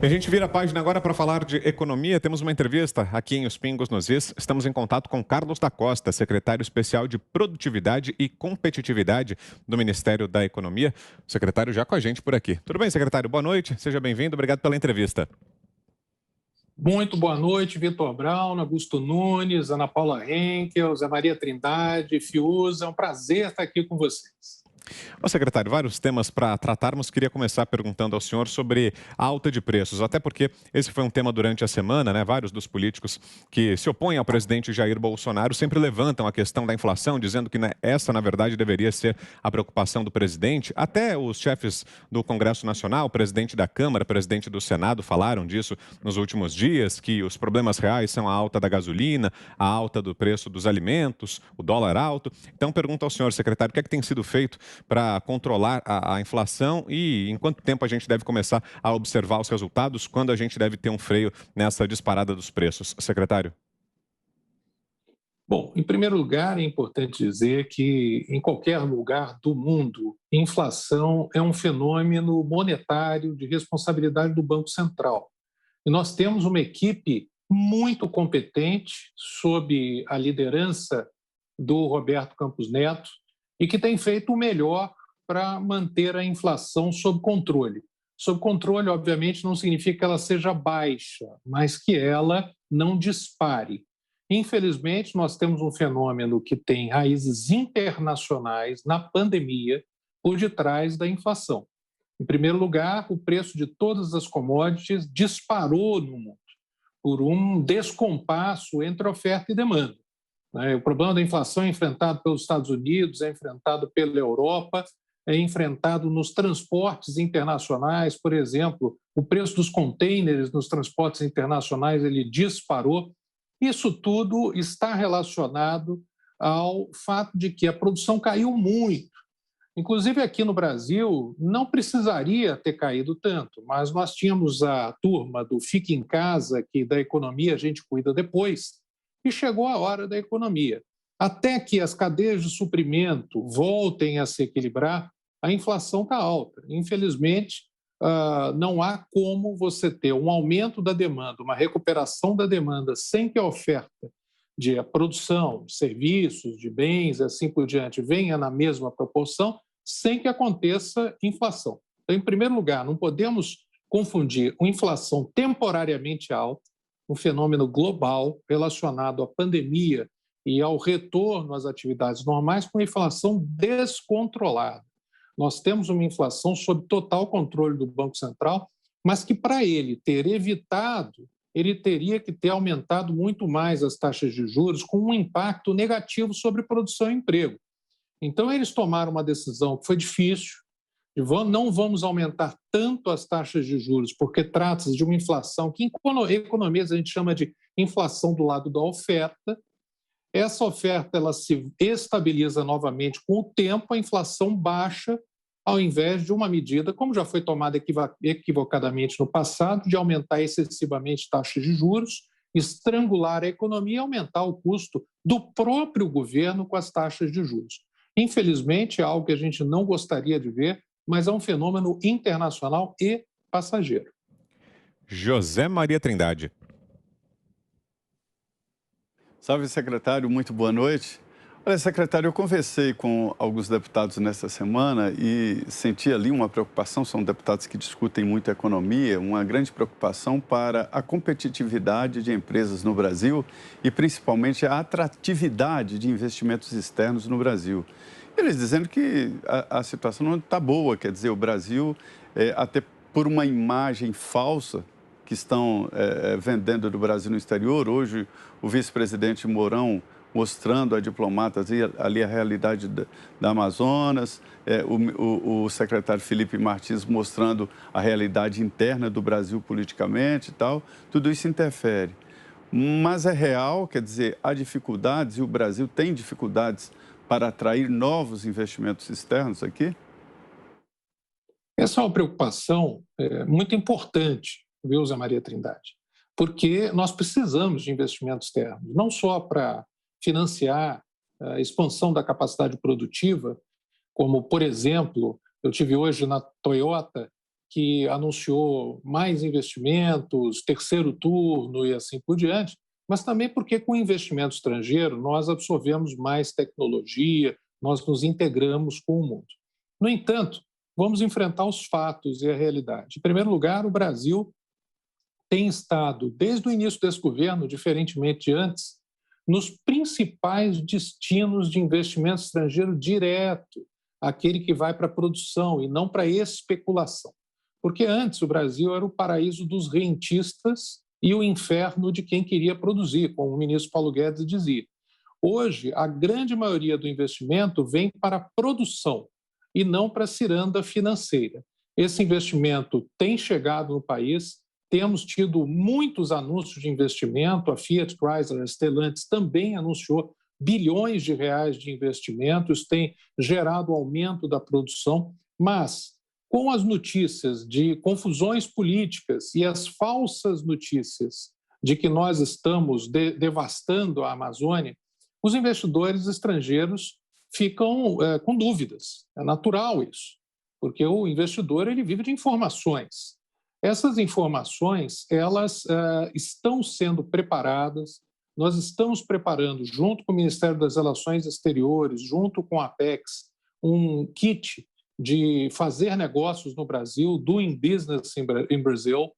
A gente vira a página agora para falar de economia. Temos uma entrevista aqui em Os Pingos nos Is. Estamos em contato com Carlos da Costa, secretário especial de Produtividade e Competitividade do Ministério da Economia. O secretário já com a gente por aqui. Tudo bem, secretário? Boa noite, seja bem-vindo. Obrigado pela entrevista. Muito boa noite, Vitor Brown, Augusto Nunes, Ana Paula Henkel, Zé Maria Trindade, Fiuza. É um prazer estar aqui com vocês. Ô, secretário, vários temas para tratarmos. Queria começar perguntando ao senhor sobre a alta de preços, até porque esse foi um tema durante a semana, né? Vários dos políticos que se opõem ao presidente Jair Bolsonaro sempre levantam a questão da inflação, dizendo que essa, na verdade, deveria ser a preocupação do presidente. Até os chefes do Congresso Nacional, o presidente da Câmara, o presidente do Senado falaram disso nos últimos dias, que os problemas reais são a alta da gasolina, a alta do preço dos alimentos, o dólar alto. Então, pergunto ao senhor, secretário, o que é que tem sido feito para controlar a inflação e em quanto tempo a gente deve começar a observar os resultados, quando a gente deve ter um freio nessa disparada dos preços, secretário? Bom, em primeiro lugar, é importante dizer que em qualquer lugar do mundo, inflação é um fenômeno monetário de responsabilidade do Banco Central. E nós temos uma equipe muito competente sob a liderança do Roberto Campos Neto e que tem feito o melhor para manter a inflação sob controle. Sob controle, obviamente, não significa que ela seja baixa, mas que ela não dispare. Infelizmente, nós temos um fenômeno que tem raízes internacionais na pandemia por detrás da inflação. Em primeiro lugar, o preço de todas as commodities disparou no mundo por um descompasso entre oferta e demanda. O problema da inflação é enfrentado pelos Estados Unidos, é enfrentado pela Europa, é enfrentado nos transportes internacionais, por exemplo, o preço dos contêineres nos transportes internacionais ele disparou. Isso tudo está relacionado ao fato de que a produção caiu muito. Inclusive aqui no Brasil não precisaria ter caído tanto, mas nós tínhamos a turma do Fique em Casa, que da economia a gente cuida depois, e chegou a hora da economia. Até que as cadeias de suprimento voltem a se equilibrar, a inflação está alta. Infelizmente, não há como você ter um aumento da demanda, uma recuperação da demanda, sem que a oferta de produção, de serviços, de bens, assim por diante, venha na mesma proporção, sem que aconteça inflação. Então, em primeiro lugar, não podemos confundir uma inflação temporariamente alta, um fenômeno global relacionado à pandemia e ao retorno às atividades normais, com inflação descontrolada. Nós temos uma inflação sob total controle do Banco Central, mas que para ele ter evitado, ele teria que ter aumentado muito mais as taxas de juros, com um impacto negativo sobre produção e emprego. Então, eles tomaram uma decisão que foi difícil, não vamos aumentar tanto as taxas de juros, porque trata-se de uma inflação que, em economias, a gente chama de inflação do lado da oferta. Essa oferta ela se estabiliza novamente com o tempo, a inflação baixa, ao invés de uma medida, como já foi tomada equivocadamente no passado, de aumentar excessivamente taxas de juros, estrangular a economia e aumentar o custo do próprio governo com as taxas de juros. Infelizmente, é algo que a gente não gostaria de ver, mas é um fenômeno internacional e passageiro. José Maria Trindade. Salve, secretário, muito boa noite. Olha, secretário, eu conversei com alguns deputados nesta semana e senti ali uma preocupação, são deputados que discutem muito economia, uma grande preocupação para a competitividade de empresas no Brasil e principalmente a atratividade de investimentos externos no Brasil. Eles dizendo que a situação não está boa, quer dizer, o Brasil, até por uma imagem falsa que estão vendendo do Brasil no exterior, hoje o vice-presidente Mourão mostrando a diplomatas ali a realidade da Amazonas, o secretário Felipe Martins mostrando a realidade interna do Brasil politicamente e tal, tudo isso interfere. Mas é real, quer dizer, há dificuldades e o Brasil tem dificuldades para atrair novos investimentos externos aqui? Essa é uma preocupação muito importante, viu, Zé Maria Trindade? Porque nós precisamos de investimentos externos, não só para financiar a expansão da capacidade produtiva, como, por exemplo, eu tive hoje na Toyota, que anunciou mais investimentos, terceiro turno e assim por diante, mas também porque com o investimento estrangeiro nós absorvemos mais tecnologia, nós nos integramos com o mundo. No entanto, vamos enfrentar os fatos e a realidade. Em primeiro lugar, o Brasil tem estado, desde o início desse governo, diferentemente de antes, nos principais destinos de investimento estrangeiro direto, aquele que vai para a produção e não para a especulação. Porque antes o Brasil era o paraíso dos rentistas e o inferno de quem queria produzir, como o ministro Paulo Guedes dizia. Hoje, a grande maioria do investimento vem para a produção e não para a ciranda financeira. Esse investimento tem chegado no país, temos tido muitos anúncios de investimento, a Fiat Chrysler, a Stellantis também anunciou bilhões de reais de investimentos, tem gerado aumento da produção, mas com as notícias de confusões políticas e as falsas notícias de que nós estamos devastando a Amazônia, os investidores estrangeiros ficam com dúvidas. É natural isso, porque o investidor ele vive de informações. Essas informações elas estão sendo preparadas, nós estamos preparando, junto com o Ministério das Relações Exteriores, junto com a Apex, um kit de fazer negócios no Brasil, doing business in Brazil.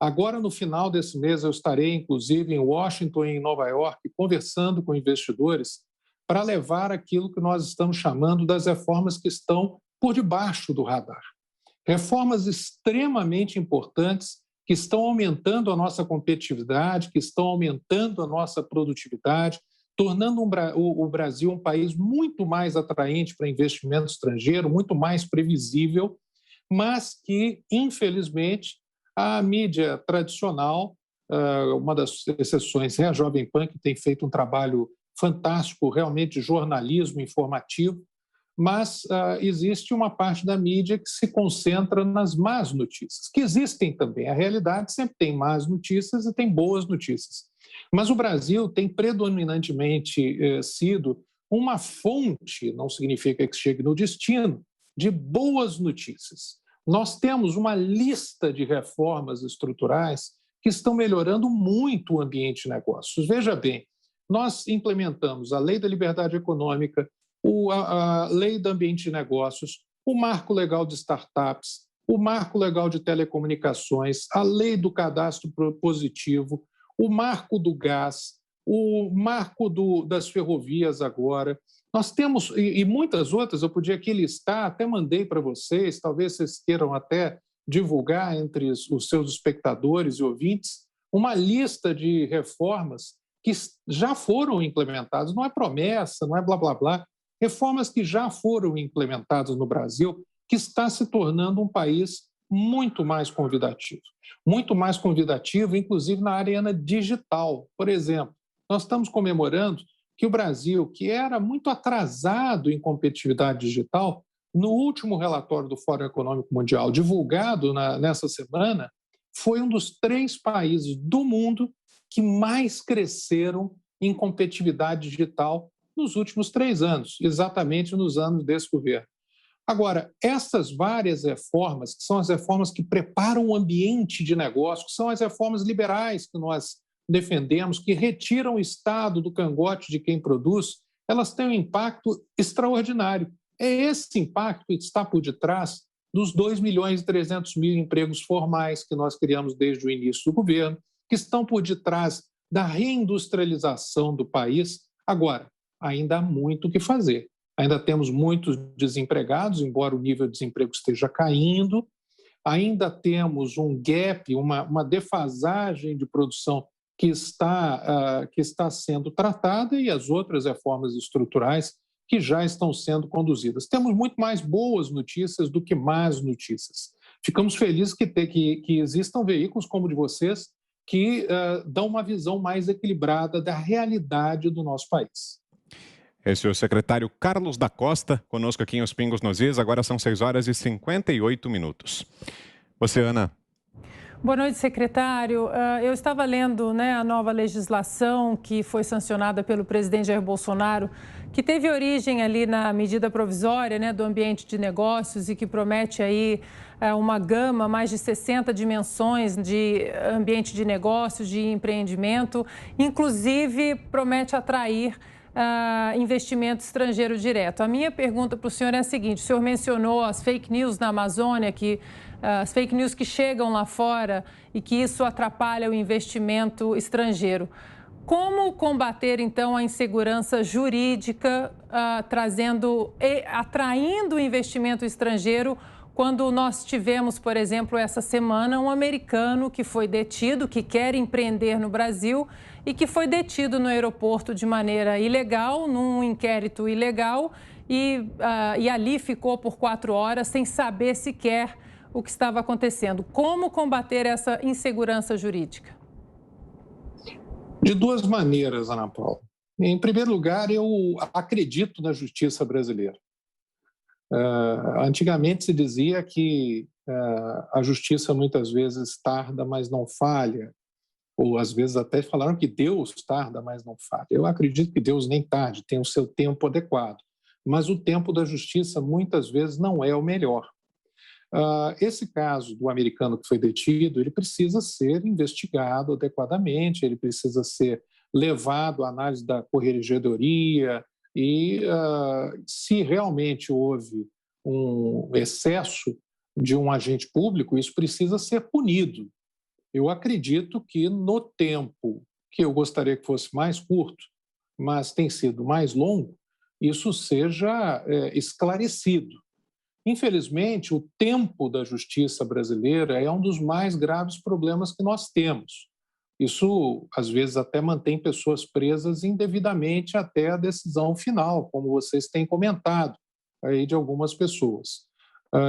Agora, no final desse mês, eu estarei, inclusive, em Washington e em Nova York, conversando com investidores para levar aquilo que nós estamos chamando das reformas que estão por debaixo do radar. Reformas extremamente importantes que estão aumentando a nossa competitividade, que estão aumentando a nossa produtividade, tornando o Brasil um país muito mais atraente para investimento estrangeiro, muito mais previsível, mas que, infelizmente, a mídia tradicional, uma das exceções é a Jovem Pan, que tem feito um trabalho fantástico, realmente, de jornalismo informativo, mas existe uma parte da mídia que se concentra nas más notícias, que existem também. A realidade sempre tem más notícias e tem boas notícias. Mas o Brasil tem predominantemente sido uma fonte, não significa que chegue no destino, de boas notícias. Nós temos uma lista de reformas estruturais que estão melhorando muito o ambiente de negócios. Veja bem, nós implementamos a Lei da Liberdade Econômica, a Lei do Ambiente de Negócios, o Marco Legal de Startups, o Marco Legal de Telecomunicações, a Lei do Cadastro Positivo, o Marco do Gás, o Marco das Ferrovias agora. Nós temos, e muitas outras, eu podia aqui listar, até mandei para vocês, talvez vocês queiram até divulgar entre os seus espectadores e ouvintes, uma lista de reformas que já foram implementadas, não é promessa, não é blá, blá, blá, reformas que já foram implementadas no Brasil, que está se tornando um país muito mais convidativo, inclusive na arena digital. Por exemplo, nós estamos comemorando que o Brasil, que era muito atrasado em competitividade digital, no último relatório do Fórum Econômico Mundial, divulgado nessa semana, foi um dos 3 países do mundo que mais cresceram em competitividade digital nos últimos 3 anos, exatamente nos anos desse governo. Agora, essas várias reformas, que são as reformas que preparam o ambiente de negócio, que são as reformas liberais que nós defendemos, que retiram o Estado do cangote de quem produz, elas têm um impacto extraordinário. É esse impacto que está por detrás dos 2.300.000 empregos formais que nós criamos desde o início do governo, que estão por detrás da reindustrialização do país. Agora, ainda há muito o que fazer. Ainda temos muitos desempregados, embora o nível de desemprego esteja caindo. Ainda temos um gap, uma defasagem de produção que está sendo tratada e as outras reformas estruturais que já estão sendo conduzidas. Temos muito mais boas notícias do que más notícias. Ficamos felizes que existam veículos como o de vocês que dão uma visão mais equilibrada da realidade do nosso país. Esse é o secretário Carlos da Costa, conosco aqui em Os Pingos nos Is. Agora são 6 horas e 58 minutos. Você, Ana. Boa noite, secretário. Eu estava lendo, a nova legislação que foi sancionada pelo presidente Jair Bolsonaro, que teve origem ali na medida provisória, do ambiente de negócios e que promete aí uma gama, mais de 60 dimensões de ambiente de negócios, de empreendimento, inclusive promete atrair investimento estrangeiro direto. A minha pergunta para o senhor é a seguinte: o senhor mencionou as fake news na Amazônia, as fake news que chegam lá fora e que isso atrapalha o investimento estrangeiro. Como combater, então, a insegurança jurídica, atraindo o investimento estrangeiro, quando nós tivemos, por exemplo, essa semana, um americano que foi detido, que quer empreender no Brasil e que foi detido no aeroporto de maneira ilegal, num inquérito ilegal, e ali ficou por 4 horas sem saber sequer o que estava acontecendo. Como combater essa insegurança jurídica? De duas maneiras, Ana Paula. Em primeiro lugar, eu acredito na justiça brasileira. Antigamente se dizia que a justiça muitas vezes tarda, mas não falha, ou às vezes até falaram que Deus tarda, mas não falha. Eu acredito que Deus nem tarde, tem o seu tempo adequado, mas o tempo da justiça muitas vezes não é o melhor. Esse caso do americano que foi detido, ele precisa ser investigado adequadamente, ele precisa ser levado à análise da corregedoria e, se realmente houve um excesso de um agente público, isso precisa ser punido. Eu acredito que no tempo que eu gostaria que fosse mais curto, mas tem sido mais longo, isso seja esclarecido. Infelizmente, o tempo da justiça brasileira é um dos mais graves problemas que nós temos. Isso, às vezes, até mantém pessoas presas indevidamente até a decisão final, como vocês têm comentado aí de algumas pessoas.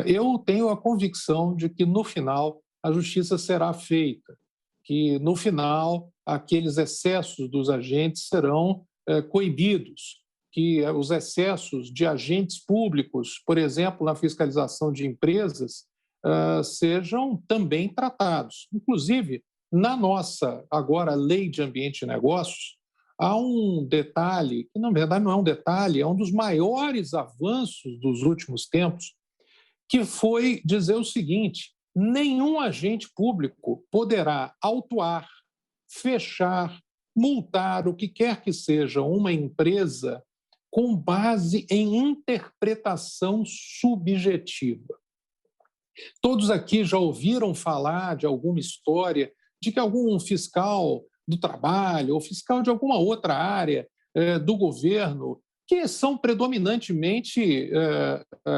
Eu tenho a convicção de que, no final, a justiça será feita, que, no final, aqueles excessos dos agentes serão coibidos, que os excessos de agentes públicos, por exemplo, na fiscalização de empresas, sejam também tratados. Inclusive, na nossa, agora, Lei de Ambiente de Negócios, há um detalhe, que na verdade não é um detalhe, é um dos maiores avanços dos últimos tempos, que foi dizer o seguinte: nenhum agente público poderá autuar, fechar, multar, o que quer que seja, uma empresa com base em interpretação subjetiva. Todos aqui já ouviram falar de alguma história de que algum fiscal do trabalho ou fiscal de alguma outra área do governo, que são predominantemente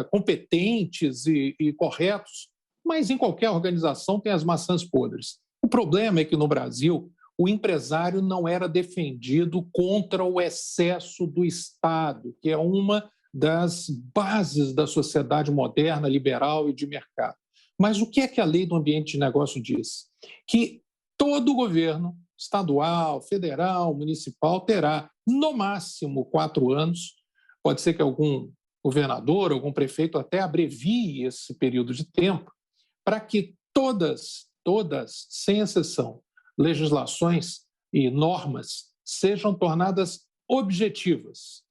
competentes e corretos, mas em qualquer organização tem as maçãs podres. O problema é que no Brasil o empresário não era defendido contra o excesso do Estado, que é uma das bases da sociedade moderna, liberal e de mercado. Mas o que é que a Lei do Ambiente de Negócio diz? Que todo governo, estadual, federal, municipal, terá, no máximo, 4 anos. Pode ser que algum governador, algum prefeito até abrevie esse período de tempo, para que todas, sem exceção, legislações e normas sejam tornadas objetivas,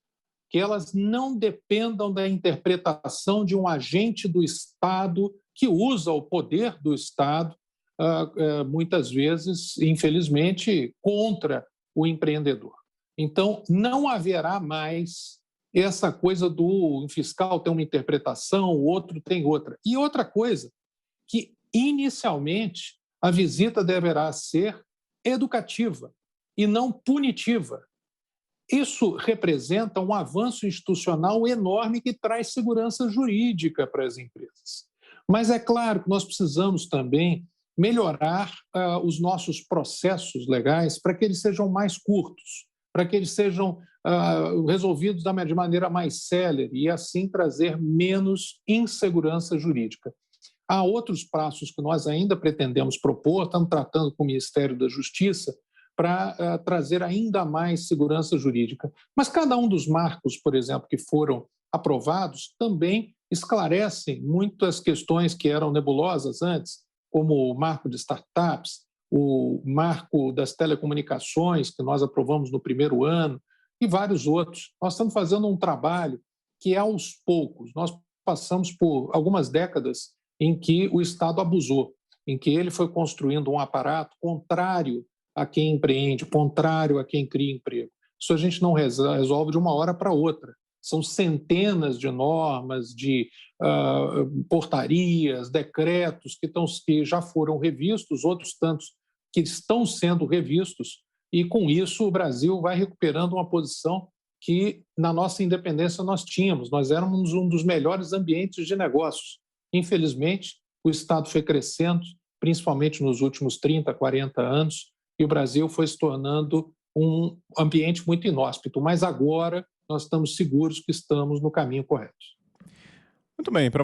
que elas não dependam da interpretação de um agente do Estado que usa o poder do Estado, muitas vezes, infelizmente, contra o empreendedor. Então, não haverá mais essa coisa do fiscal tem uma interpretação, o outro tem outra. E outra coisa, que inicialmente a visita deverá ser educativa e não punitiva. Isso representa um avanço institucional enorme que traz segurança jurídica para as empresas. Mas é claro que nós precisamos também melhorar os nossos processos legais para que eles sejam mais curtos, para que eles sejam resolvidos de maneira mais célere e assim trazer menos insegurança jurídica. Há outros passos que nós ainda pretendemos propor, estamos tratando com o Ministério da Justiça para trazer ainda mais segurança jurídica. Mas cada um dos marcos, por exemplo, que foram aprovados, também esclarecem muitas questões que eram nebulosas antes, como o marco de startups, o marco das telecomunicações, que nós aprovamos no primeiro ano, e vários outros. Nós estamos fazendo um trabalho que é aos poucos. Nós passamos por algumas décadas em que o Estado abusou, em que ele foi construindo um aparato contrário a quem empreende, contrário a quem cria emprego. Isso a gente não resolve de uma hora para outra. São centenas de normas, de portarias, decretos que já foram revistos, outros tantos que estão sendo revistos, e com isso o Brasil vai recuperando uma posição que na nossa independência nós tínhamos. Nós éramos um dos melhores ambientes de negócios. Infelizmente, o Estado foi crescendo, principalmente nos últimos 30, 40 anos, e o Brasil foi se tornando um ambiente muito inóspito. Mas agora nós estamos seguros que estamos no caminho correto. Muito bem.